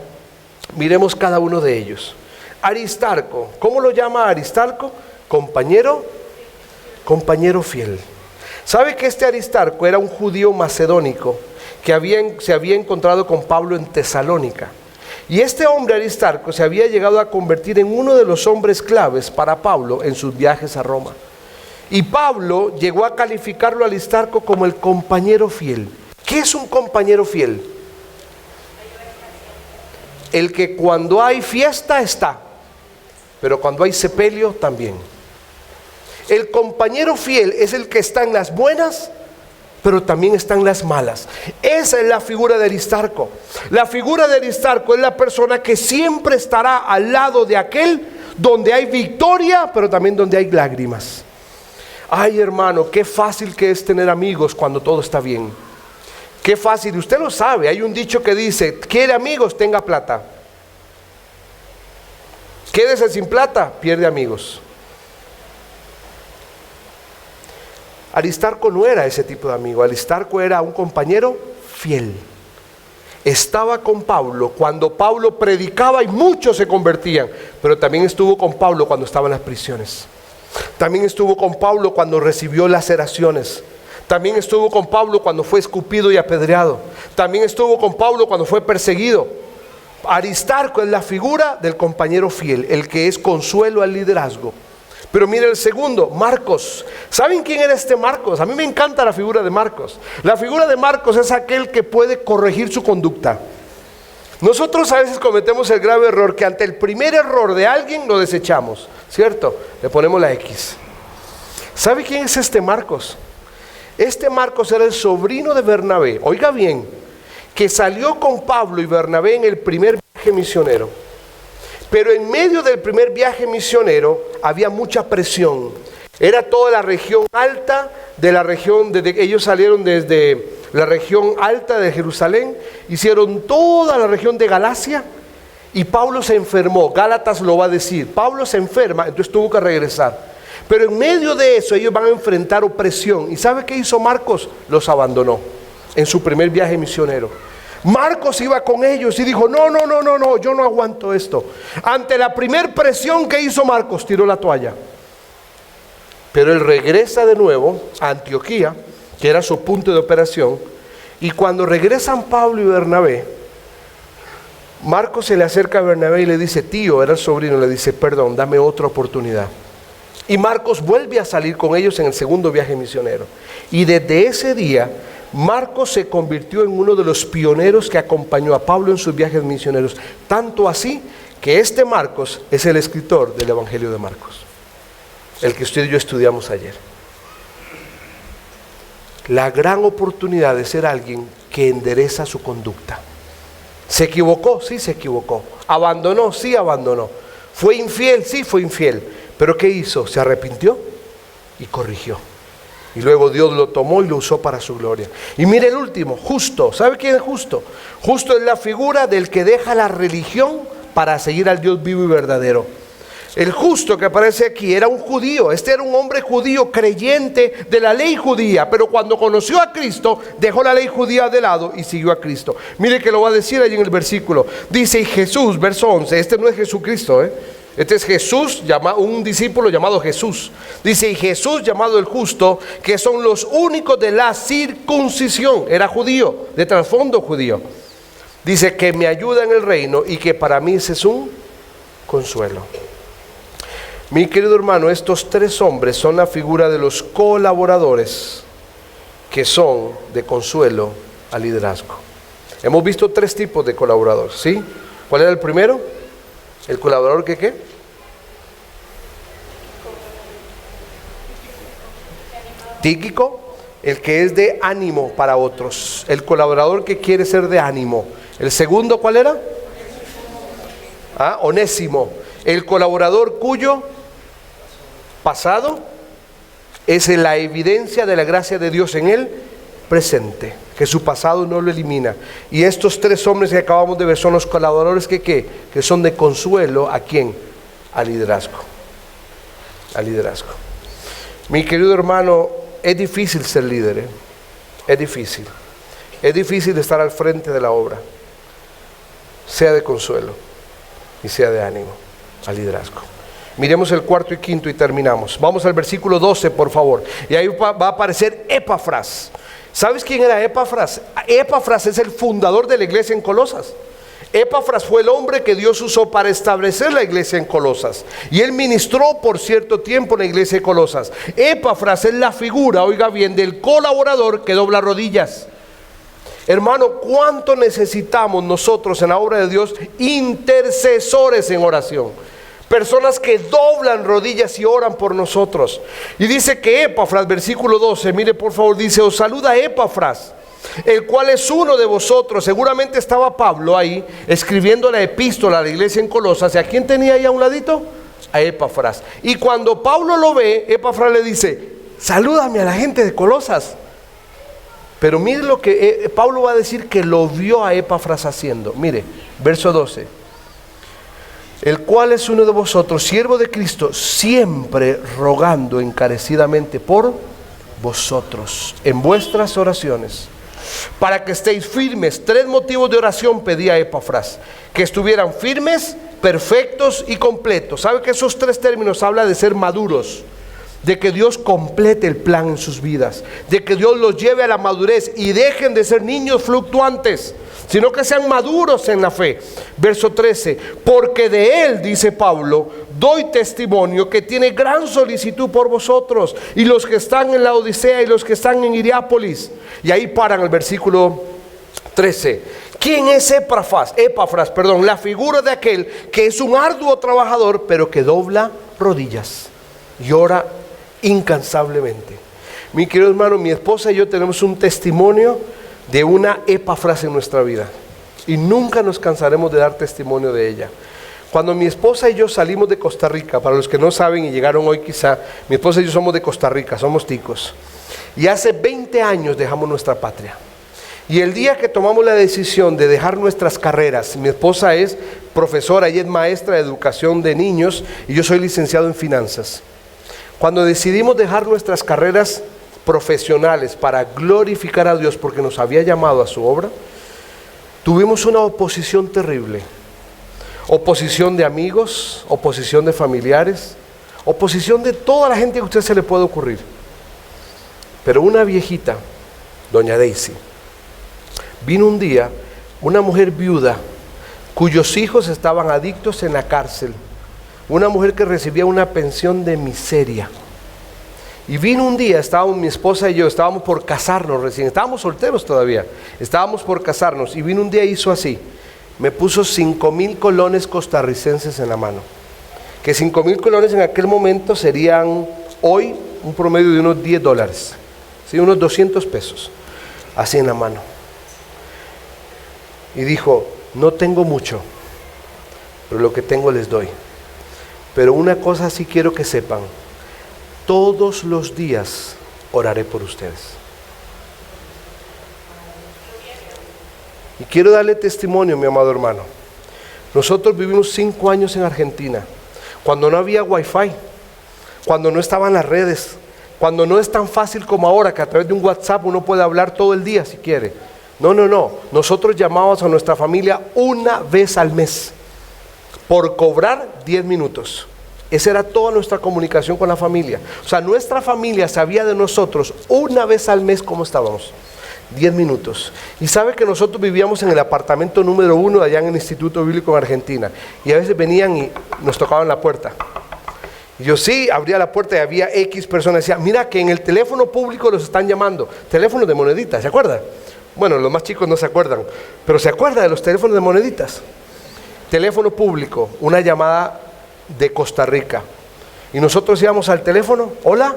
miremos cada uno de ellos. Aristarco, ¿cómo lo llama Aristarco? Compañero fiel. ¿Sabe que este Aristarco era un judío macedónico que se había encontrado con Pablo en Tesalónica? Y este hombre Aristarco se había llegado a convertir en uno de los hombres claves para Pablo en sus viajes a Roma. Y Pablo llegó a calificarlo a Aristarco como el compañero fiel. ¿Qué es un compañero fiel? El que cuando hay fiesta está, pero cuando hay sepelio también. El compañero fiel es el que está en las buenas, pero también está en las malas. Esa es la figura de Aristarco. La figura de Aristarco es la persona que siempre estará al lado de aquel donde hay victoria, pero también donde hay lágrimas. Ay, hermano, qué fácil que es tener amigos cuando todo está bien. Qué fácil, usted lo sabe, hay un dicho que dice: quiere amigos, tenga plata. Quédese sin plata, pierde amigos. Aristarco no era ese tipo de amigo. Aristarco era un compañero fiel. estaba con Pablo cuando Pablo predicaba y muchos se convertían, pero también estuvo con Pablo cuando estaba en las prisiones. También estuvo con Pablo cuando recibió laceraciones. También estuvo con Pablo cuando fue escupido y apedreado. También estuvo con Pablo cuando fue perseguido. Aristarco es la figura del compañero fiel, el que es consuelo al liderazgo. Pero mire el segundo, Marcos. ¿Saben quién era este Marcos? A mí me encanta la figura de Marcos. La figura de Marcos es aquel que puede corregir su conducta. Nosotros a veces cometemos el grave error que ante el primer error de alguien lo desechamos, ¿cierto? Le ponemos la X. ¿Sabe quién es este Marcos? Este Marcos era el sobrino de Bernabé, oiga bien, que salió con Pablo y Bernabé en el primer viaje misionero. Pero en medio del primer viaje misionero había mucha presión. Era toda la región alta de la región, ellos salieron desde la región alta de Jerusalén, hicieron toda la región de Galacia y Pablo se enfermó. Gálatas lo va a decir, Pablo se enferma, entonces tuvo que regresar. Pero en medio de eso ellos van a enfrentar opresión. ¿Y sabe qué hizo Marcos? Los abandonó en su primer viaje misionero. Marcos iba con ellos y dijo, no, yo no aguanto esto. Ante la primer presión que hizo Marcos, tiró la toalla. Pero él regresa de nuevo a Antioquía, que era su punto de operación, y cuando regresan Pablo y Bernabé, Marcos se le acerca a Bernabé y le dice, tío, era el sobrino, le dice, perdón, dame otra oportunidad. Y Marcos vuelve a salir con ellos en el segundo viaje misionero. Y desde ese día, Marcos se convirtió en uno de los pioneros que acompañó a Pablo en sus viajes misioneros. Tanto así que este Marcos es el escritor del Evangelio de Marcos, el que usted y yo estudiamos ayer. La gran oportunidad de ser alguien que endereza su conducta. ¿Se equivocó? Sí, se equivocó. ¿Abandonó? Sí, abandonó. ¿Fue infiel? Sí, fue infiel. ¿Pero qué hizo? Se arrepintió y corrigió. Y luego Dios lo tomó y lo usó para su gloria. Y mire el último, Justo. ¿Sabe quién es Justo? Justo es la figura del que deja la religión para seguir al Dios vivo y verdadero. El Justo que aparece aquí era un judío. Este era un hombre judío creyente de la ley judía, pero cuando conoció a Cristo dejó la ley judía de lado y siguió a Cristo. Mire que lo va a decir allí en el versículo. Dice, y Jesús, verso 11, este no es Jesucristo, Este es Jesús, un discípulo llamado Jesús. Dice, y Jesús llamado el Justo, que son los únicos de la circuncisión. Era judío, de trasfondo judío. Dice, que me ayuda en el reino y que para mí ese es un consuelo. Mi querido hermano, estos tres hombres son la figura de los colaboradores que son de consuelo al liderazgo. Hemos visto tres tipos de colaboradores, ¿sí? ¿Cuál era el primero? ¿El colaborador que qué? Tíquico, el que es de ánimo para otros. El colaborador que quiere ser de ánimo. ¿El segundo cuál era? Onésimo. El colaborador cuyo pasado es la evidencia de la gracia de Dios en él presente, que su pasado no lo elimina. Y estos tres hombres que acabamos de ver son los colaboradores que son de consuelo. ¿A quién? Al liderazgo. Al liderazgo. Mi querido hermano, es difícil ser líder, es difícil. Es difícil estar al frente de la obra. Sea de consuelo y sea de ánimo al liderazgo. Miremos el cuarto y quinto y terminamos. Vamos al versículo 12, por favor. Y ahí va a aparecer Epafras. ¿Sabes quién era Epafras? Epafras es el fundador de la iglesia en Colosas. Epafras fue el hombre que Dios usó para establecer la iglesia en Colosas. Y él ministró por cierto tiempo en la iglesia de Colosas. Epafras es la figura, oiga bien, del colaborador que dobla rodillas. Hermano, ¿cuánto necesitamos nosotros en la obra de Dios? Intercesores en oración. Personas que doblan rodillas y oran por nosotros. Y dice que Epafras, versículo 12, mire por favor, dice, os saluda Epafras, el cual es uno de vosotros. Seguramente estaba Pablo ahí escribiendo la epístola a la iglesia en Colosas. ¿Y a quién tenía ahí a un ladito? A Epafras. Y cuando Pablo lo ve, Epafras le dice, salúdame a la gente de Colosas. Pero mire lo que Pablo va a decir que lo vio a Epafras haciendo. Mire, verso 12. El cual es uno de vosotros, siervo de Cristo, siempre rogando encarecidamente por vosotros, en vuestras oraciones, para que estéis firmes. 3 motivos de oración pedía Epafras: que estuvieran firmes, perfectos y completos. ¿Sabe que esos 3 términos hablan de ser maduros? De que Dios complete el plan en sus vidas, de que Dios los lleve a la madurez y dejen de ser niños fluctuantes, sino que sean maduros en la fe. Verso 13: porque de él, dice Pablo, doy testimonio que tiene gran solicitud por vosotros y los que están en la Odisea y los que están en Hierápolis. Y ahí paran el versículo 13. ¿Quién es Epafras? La figura de aquel que es un arduo trabajador, pero que dobla rodillas y ora incansablemente. Mi querido hermano, mi esposa y yo tenemos un testimonio de una Epafras en nuestra vida y nunca nos cansaremos de dar testimonio de ella. Cuando mi esposa y yo salimos de Costa Rica, para los que no saben y llegaron hoy quizá, mi esposa y yo somos de Costa Rica, somos ticos, y hace 20 años dejamos nuestra patria. Y el día que tomamos la decisión de dejar nuestras carreras, mi esposa es profesora y es maestra de educación de niños y yo soy licenciado en finanzas. Cuando decidimos dejar nuestras carreras profesionales para glorificar a Dios porque nos había llamado a su obra, tuvimos una oposición terrible. Oposición de amigos, oposición de familiares, oposición de toda la gente que a usted se le puede ocurrir. Pero una viejita, doña Daisy, vino un día, una mujer viuda cuyos hijos estaban adictos en la cárcel, una mujer que recibía una pensión de miseria. Y vino un día, estábamos mi esposa y yo, estábamos por casarnos recién, estábamos solteros todavía, estábamos por casarnos, y vino un día y hizo así, me puso 5,000 colones costarricenses en la mano, que 5,000 colones en aquel momento serían hoy un promedio de unos $10, ¿sí? Unos 200 pesos, así en la mano. Y dijo, no tengo mucho, pero lo que tengo les doy. Pero una cosa sí quiero que sepan, todos los días oraré por ustedes. Y quiero darle testimonio, mi amado hermano. Nosotros vivimos 5 años en Argentina, cuando no había wifi, cuando no estaban las redes, cuando no es tan fácil como ahora, que a través de un WhatsApp uno puede hablar todo el día si quiere. No. Nosotros llamábamos a nuestra familia una vez al mes, por cobrar 10 minutos. Esa era toda nuestra comunicación con la familia. O sea, nuestra familia sabía de nosotros una vez al mes cómo estábamos. 10 minutos. Y sabe que nosotros vivíamos en el apartamento número 1 allá en el Instituto Bíblico en Argentina. Y a veces venían y nos tocaban la puerta. Y yo sí, abría la puerta y había X personas. Decía, mira que en el teléfono público los están llamando. Teléfonos de moneditas, ¿se acuerda? Bueno, los más chicos no se acuerdan, pero ¿se acuerda de los teléfonos de moneditas? Teléfono público, una llamada de Costa Rica. Y nosotros íbamos al teléfono, hola,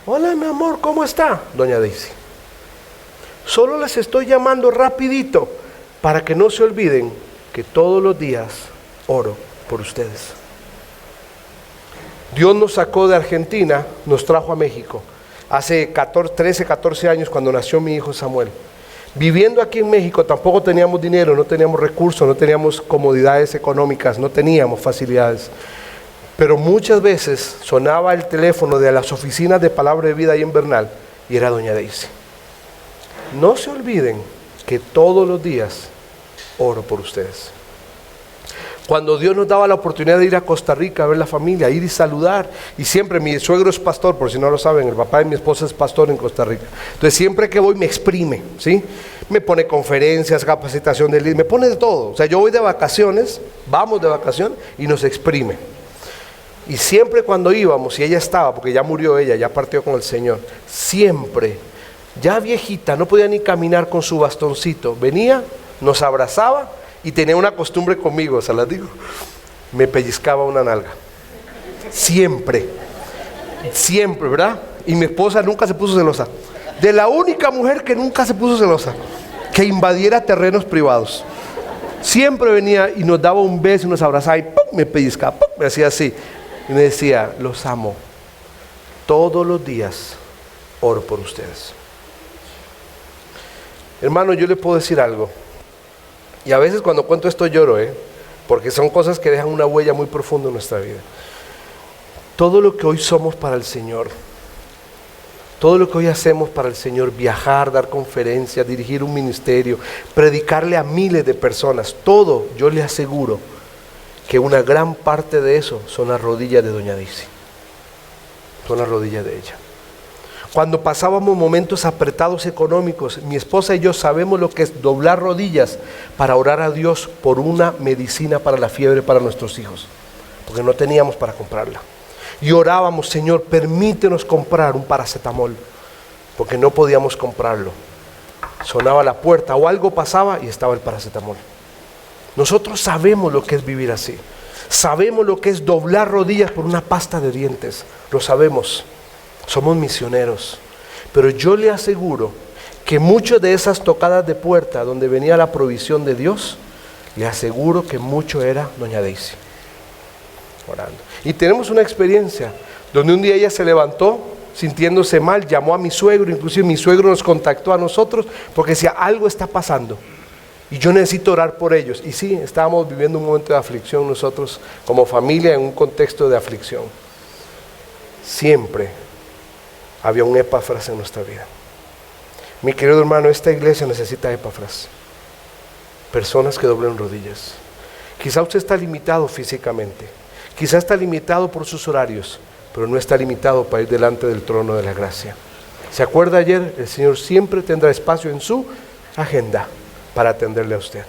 mi amor, ¿cómo está? Doña Daisy. Solo les estoy llamando rapidito para que no se olviden que todos los días oro por ustedes. Dios nos sacó de Argentina, nos trajo a México. Hace 13, 14 años cuando nació mi hijo Samuel. Viviendo aquí en México tampoco teníamos dinero, no teníamos recursos, no teníamos comodidades económicas, no teníamos facilidades. Pero muchas veces sonaba el teléfono de las oficinas de Palabra de Vida ahí en Bernal y era doña Daisy. No se olviden que todos los días oro por ustedes. Cuando Dios nos daba la oportunidad de ir a Costa Rica a ver la familia, ir y saludar, y siempre, mi suegro es pastor, por si no lo saben, el papá de mi esposa es pastor en Costa Rica. Entonces siempre que voy me exprime, ¿sí? Me pone conferencias, capacitación de líder, me pone de todo. O sea, yo voy de vacaciones, vamos de vacaciones y nos exprime. Y siempre cuando íbamos, y ella estaba, porque ya murió ella, ya partió con el Señor, siempre, ya viejita, no podía ni caminar con su bastoncito, venía, nos abrazaba, y tenía una costumbre conmigo, se las digo, me pellizcaba una nalga. Siempre, ¿verdad? Y mi esposa nunca se puso celosa. De la única mujer que nunca se puso celosa, que invadiera terrenos privados. Siempre venía y nos daba un beso y nos abrazaba y ¡pum!, me pellizcaba, ¡pum!, me hacía así. Y me decía, los amo. Todos los días oro por ustedes. Hermano, yo le puedo decir algo. Y a veces cuando cuento esto lloro, porque son cosas que dejan una huella muy profunda en nuestra vida. Todo lo que hoy somos para el Señor, Todo lo que hoy hacemos para el Señor, viajar, dar conferencias, dirigir un ministerio, predicarle a miles de personas, todo, yo le aseguro que una gran parte de eso son las rodillas de doña Daisy. Son las rodillas de ella. Cuando pasábamos momentos apretados económicos, mi esposa y yo sabemos lo que es doblar rodillas para orar a Dios por una medicina para la fiebre para nuestros hijos, porque no teníamos para comprarla. Y orábamos, Señor, permítenos comprar un paracetamol, porque no podíamos comprarlo. Sonaba la puerta o algo pasaba y estaba el paracetamol. Nosotros sabemos lo que es vivir así. Sabemos lo que es doblar rodillas por una pasta de dientes. Lo sabemos. Somos misioneros. Pero yo le aseguro que muchas de esas tocadas de puerta donde venía la provisión de Dios, le aseguro que mucho era doña Daisy orando. Y tenemos una experiencia donde un día ella se levantó sintiéndose mal, llamó a mi suegro, inclusive mi suegro nos contactó a nosotros porque decía, algo está pasando y yo necesito orar por ellos. Y sí, estábamos viviendo un momento de aflicción nosotros como familia, en un contexto de aflicción. Siempre había un Epafras en nuestra vida. Mi querido hermano, esta iglesia necesita Epafras, personas que doblen rodillas. Quizá usted está limitado físicamente, quizá está limitado por sus horarios, pero no está limitado para ir delante del trono de la gracia. ¿Se acuerda ayer? El Señor siempre tendrá espacio en su agenda para atenderle a usted.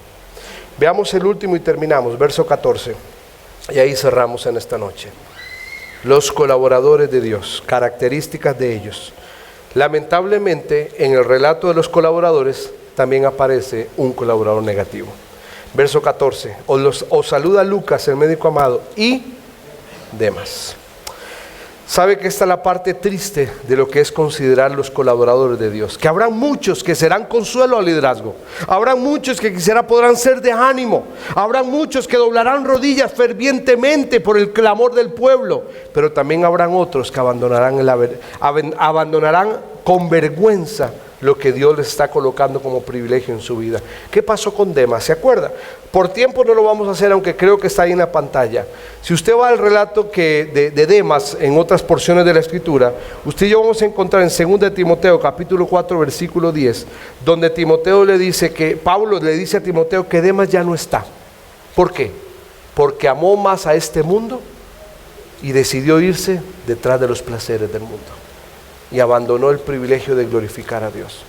Veamos el último y terminamos, verso 14, y ahí cerramos en esta noche. Los colaboradores de Dios, características de ellos. Lamentablemente, en el relato de los colaboradores también aparece un colaborador negativo. Verso 14, os saluda Lucas, el médico amado, y Demas. Sabe que esta es la parte triste de lo que es considerar los colaboradores de Dios, que habrá muchos que serán consuelo al liderazgo, habrá muchos que quizá podrán ser de ánimo, habrá muchos que doblarán rodillas fervientemente por el clamor del pueblo, pero también habrán otros que abandonarán con vergüenza lo que Dios les está colocando como privilegio en su vida. ¿Qué pasó con Demas? ¿Se acuerda? Por tiempo no lo vamos a hacer, aunque creo que está ahí en la pantalla. Si usted va al relato de Demas en otras porciones de la Escritura, usted y yo vamos a encontrar en 2 de Timoteo, capítulo 4, versículo 10, donde Timoteo le dice que, Pablo le dice a Timoteo que Demas ya no está. ¿Por qué? Porque amó más a este mundo y decidió irse detrás de los placeres del mundo. Y abandonó el privilegio de glorificar a Dios.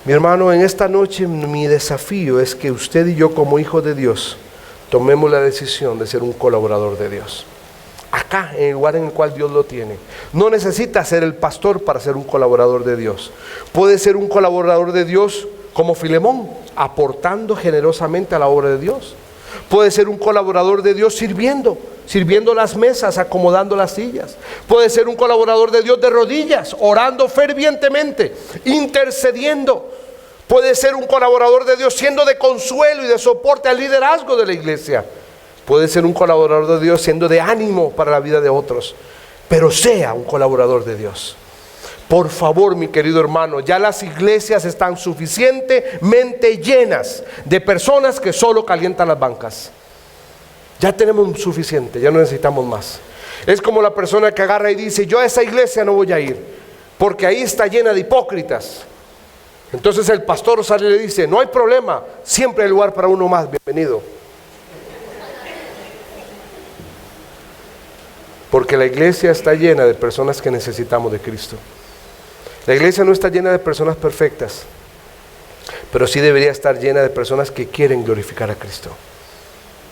Mi hermano, en esta noche mi desafío es que usted y yo como hijos de Dios tomemos la decisión de ser un colaborador de Dios. Acá, en el lugar en el cual Dios lo tiene. No necesita ser el pastor para ser un colaborador de Dios. Puede ser un colaborador de Dios como Filemón, aportando generosamente a la obra de Dios. Puede ser un colaborador de Dios sirviendo las mesas, acomodando las sillas. Puede ser un colaborador de Dios de rodillas, orando fervientemente, intercediendo. Puede ser un colaborador de Dios siendo de consuelo y de soporte al liderazgo de la iglesia. Puede ser un colaborador de Dios siendo de ánimo para la vida de otros. Pero sea un colaborador de Dios. Por favor, mi querido hermano, ya las iglesias están suficientemente llenas de personas que solo calientan las bancas. Ya tenemos suficiente, ya no necesitamos más. Es como la persona que agarra y dice, yo a esa iglesia no voy a ir, porque ahí está llena de hipócritas. Entonces el pastor sale y le dice, no hay problema, siempre hay lugar para uno más, bienvenido. Porque la iglesia está llena de personas que necesitamos de Cristo. La iglesia no está llena de personas perfectas, pero sí debería estar llena de personas que quieren glorificar a Cristo.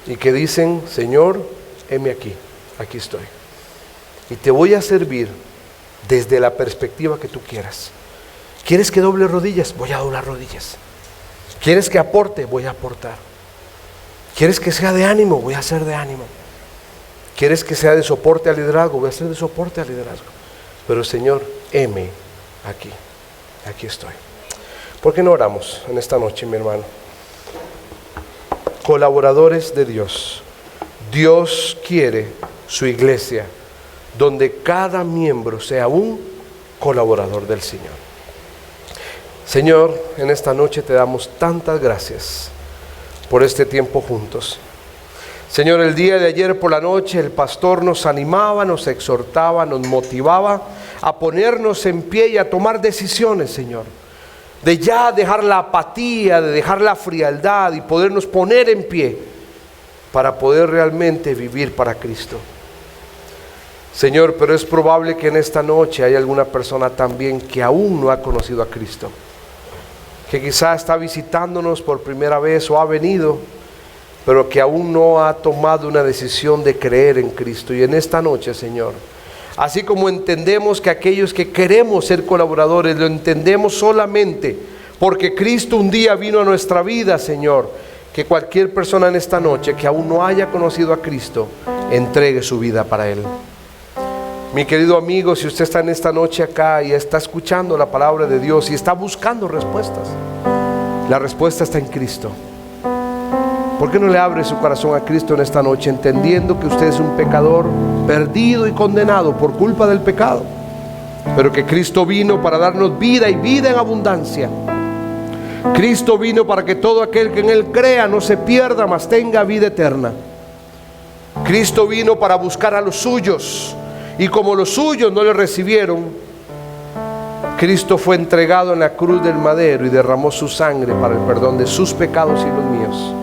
Y que dicen, Señor, heme aquí, aquí estoy. Y te voy a servir desde la perspectiva que tú quieras. ¿Quieres que doble rodillas? Voy a doblar rodillas. ¿Quieres que aporte? Voy a aportar. ¿Quieres que sea de ánimo? Voy a ser de ánimo. ¿Quieres que sea de soporte al liderazgo? Voy a ser de soporte al liderazgo. Pero Señor, heme aquí, aquí estoy. ¿Por qué no oramos en esta noche, mi hermano? Colaboradores de Dios. Dios quiere su iglesia donde cada miembro sea un colaborador del Señor. Señor, en esta noche te damos tantas gracias por este tiempo juntos. Señor, el día de ayer por la noche el pastor nos animaba, nos exhortaba, nos motivaba a ponernos en pie y a tomar decisiones, Señor. De ya dejar la apatía, de dejar la frialdad y podernos poner en pie para poder realmente vivir para Cristo. Señor, pero es probable que en esta noche hay alguna persona también que aún no ha conocido a Cristo, que quizá está visitándonos por primera vez o ha venido, pero que aún no ha tomado una decisión de creer en Cristo. Y en esta noche, Señor, así como entendemos que aquellos que queremos ser colaboradores, lo entendemos solamente porque Cristo un día vino a nuestra vida, Señor, que cualquier persona en esta noche que aún no haya conocido a Cristo, entregue su vida para Él. Mi querido amigo, si usted está en esta noche acá y está escuchando la palabra de Dios y está buscando respuestas, la respuesta está en Cristo. ¿Por qué no le abre su corazón a Cristo en esta noche, entendiendo que usted es un pecador perdido y condenado por culpa del pecado, pero que Cristo vino para darnos vida y vida en abundancia? Cristo vino para que todo aquel que en Él crea no se pierda, mas tenga vida eterna. Cristo vino para buscar a los suyos, y como los suyos no le recibieron, Cristo fue entregado en la cruz del madero y derramó su sangre para el perdón de sus pecados y los míos.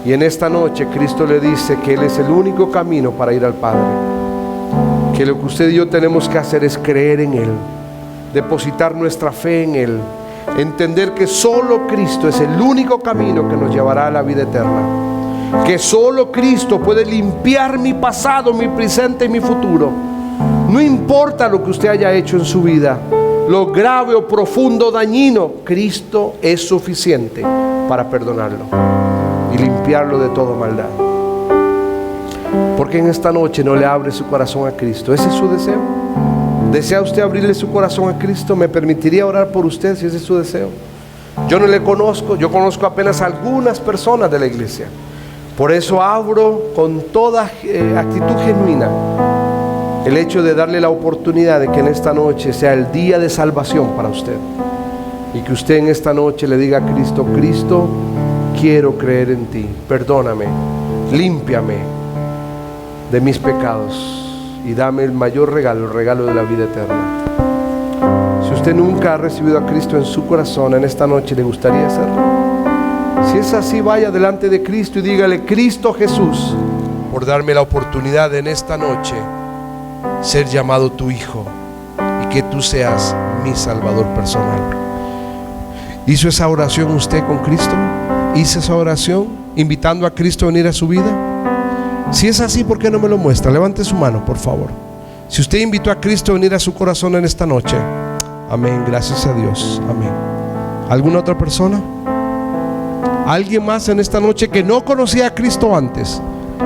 Y en esta noche Cristo le dice que Él es el único camino para ir al Padre, que lo que usted y yo tenemos que hacer es creer en Él, depositar nuestra fe en Él, entender que solo Cristo es el único camino que nos llevará a la vida eterna, que solo Cristo puede limpiar mi pasado, mi presente y mi futuro. No importa lo que usted haya hecho en su vida, lo grave o profundo, dañino, Cristo es suficiente para perdonarlo y limpiarlo de toda maldad. ¿Por qué en esta noche no le abre su corazón a Cristo? ¿Ese es su deseo? ¿Desea usted abrirle su corazón a Cristo? ¿Me permitiría orar por usted si ese es su deseo? Yo no le conozco, yo conozco apenas a algunas personas de la iglesia. Por eso abro con toda actitud genuina el hecho de darle la oportunidad de que en esta noche sea el día de salvación para usted, y que usted en esta noche le diga a Cristo: Cristo, quiero creer en ti, perdóname, límpiame de mis pecados y dame el mayor regalo, el regalo de la vida eterna. Si usted nunca ha recibido a Cristo en su corazón, en esta noche le gustaría hacerlo. Si es así, vaya delante de Cristo y dígale: Cristo Jesús, por darme la oportunidad en esta noche ser llamado tu hijo y que tú seas mi Salvador personal. ¿Hizo esa oración usted con Cristo? ¿Hizo esa oración invitando a Cristo a venir a su vida? Si es así, ¿por qué no me lo muestra? Levante su mano, por favor. Si usted invitó a Cristo a venir a su corazón en esta noche, amén, gracias a Dios, amén. ¿Alguna otra persona? ¿Alguien más en esta noche que no conocía a Cristo antes,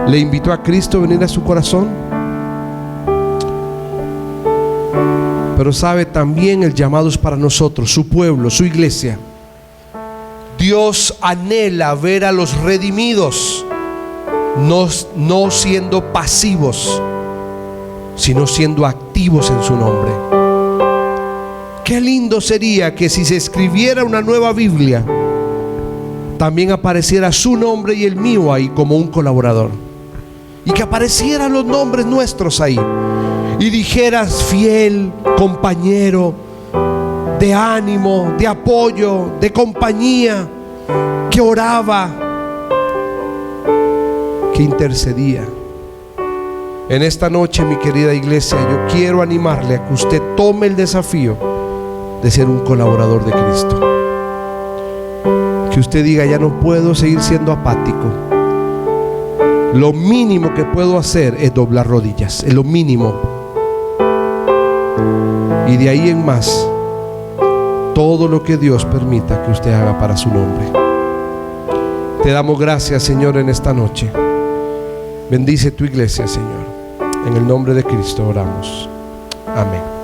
le invitó a Cristo a venir a su corazón? Pero sabe, también el llamado es para nosotros, su pueblo, su iglesia. Dios anhela ver a los redimidos no siendo pasivos, sino siendo activos en su nombre. Qué lindo sería que si se escribiera una nueva Biblia, también apareciera su nombre y el mío ahí como un colaborador, y que aparecieran los nombres nuestros ahí, y dijeras: fiel, compañero, de ánimo, de apoyo, de compañía, que oraba, que intercedía. En esta noche, mi querida iglesia, yo quiero animarle a que usted tome el desafío de ser un colaborador de Cristo. Que usted diga: ya no puedo seguir siendo apático. Lo mínimo que puedo hacer es doblar rodillas, es lo mínimo. Y de ahí en más, todo lo que Dios permita que usted haga para su nombre. Te damos gracias, Señor, en esta noche. Bendice tu iglesia, Señor. En el nombre de Cristo oramos. Amén.